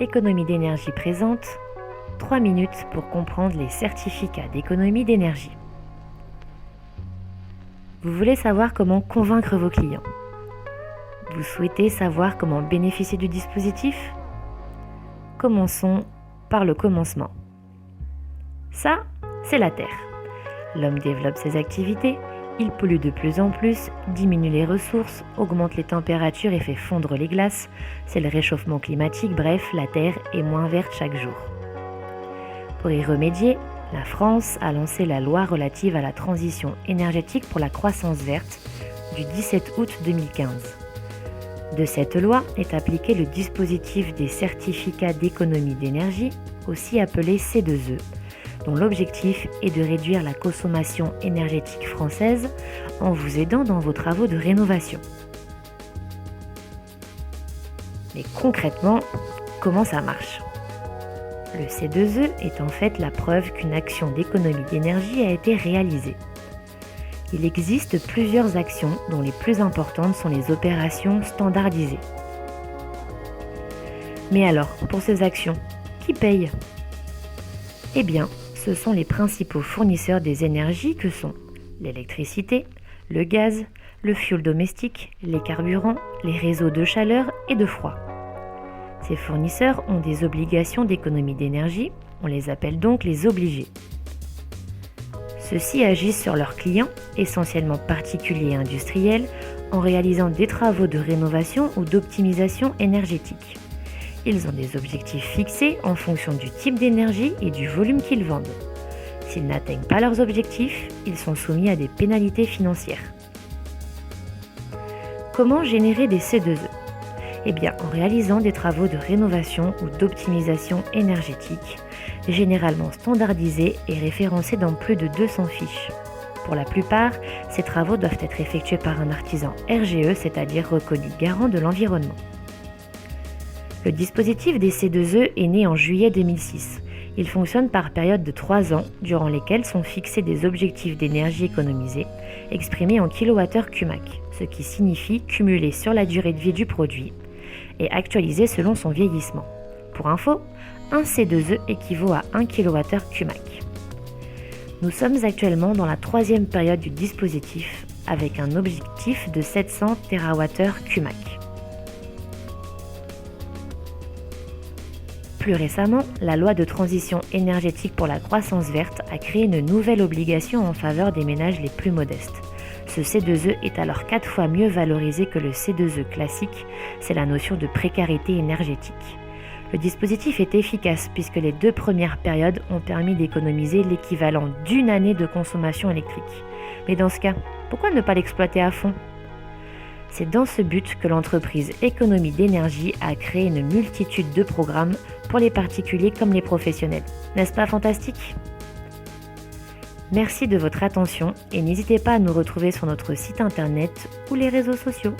Économie d'énergie présente 3 minutes pour comprendre les certificats d'économie d'énergie. Vous voulez savoir comment convaincre vos clients? Vous souhaitez savoir comment bénéficier du dispositif? Commençons par le commencement. Ça, c'est la Terre. L'homme développe ses activités, il pollue de plus en plus, diminue les ressources, augmente les températures et fait fondre les glaces. C'est le réchauffement climatique, bref, la Terre est moins verte chaque jour. Pour y remédier, la France a lancé la loi relative à la transition énergétique pour la croissance verte du 17 août 2015. De cette loi est appliqué le dispositif des certificats d'économie d'énergie, aussi appelé C2E, dont l'objectif est de réduire la consommation énergétique française en vous aidant dans vos travaux de rénovation. Mais concrètement, comment ça marche ? Le C2E est en fait la preuve qu'une action d'économie d'énergie a été réalisée. Il existe plusieurs actions dont les plus importantes sont les opérations standardisées. Mais alors, pour ces actions, qui paye ? Eh bien, ce sont les principaux fournisseurs des énergies que sont l'électricité, le gaz, le fioul domestique, les carburants, les réseaux de chaleur et de froid. Ces fournisseurs ont des obligations d'économie d'énergie, on les appelle donc les obligés. Ceux-ci agissent sur leurs clients, essentiellement particuliers et industriels, en réalisant des travaux de rénovation ou d'optimisation énergétique. Ils ont des objectifs fixés en fonction du type d'énergie et du volume qu'ils vendent. S'ils n'atteignent pas leurs objectifs, ils sont soumis à des pénalités financières. Comment générer des C2E ? Eh bien, en réalisant des travaux de rénovation ou d'optimisation énergétique, généralement standardisés et référencés dans plus de 200 fiches. Pour la plupart, ces travaux doivent être effectués par un artisan RGE, c'est-à-dire reconnu garant de l'environnement. Le dispositif des C2E est né en juillet 2006. Il fonctionne par période de 3 ans, durant lesquels sont fixés des objectifs d'énergie économisée, exprimés en kWh CUMAC, ce qui signifie cumulé sur la durée de vie du produit, et actualisé selon son vieillissement. Pour info, un C2E équivaut à 1 kWh CUMAC. Nous sommes actuellement dans la 3e période du dispositif, avec un objectif de 700 TWh CUMAC. Plus récemment, la loi de transition énergétique pour la croissance verte a créé une nouvelle obligation en faveur des ménages les plus modestes. Ce C2E est alors 4 fois mieux valorisé que le C2E classique, c'est la notion de précarité énergétique. Le dispositif est efficace puisque les 2 premières périodes ont permis d'économiser l'équivalent d'1 année de consommation électrique. Mais dans ce cas, pourquoi ne pas l'exploiter à fond ? C'est dans ce but que l'entreprise Économie d'énergie a créé une multitude de programmes pour les particuliers comme les professionnels. N'est-ce pas fantastique ? Merci de votre attention et n'hésitez pas à nous retrouver sur notre site internet ou les réseaux sociaux.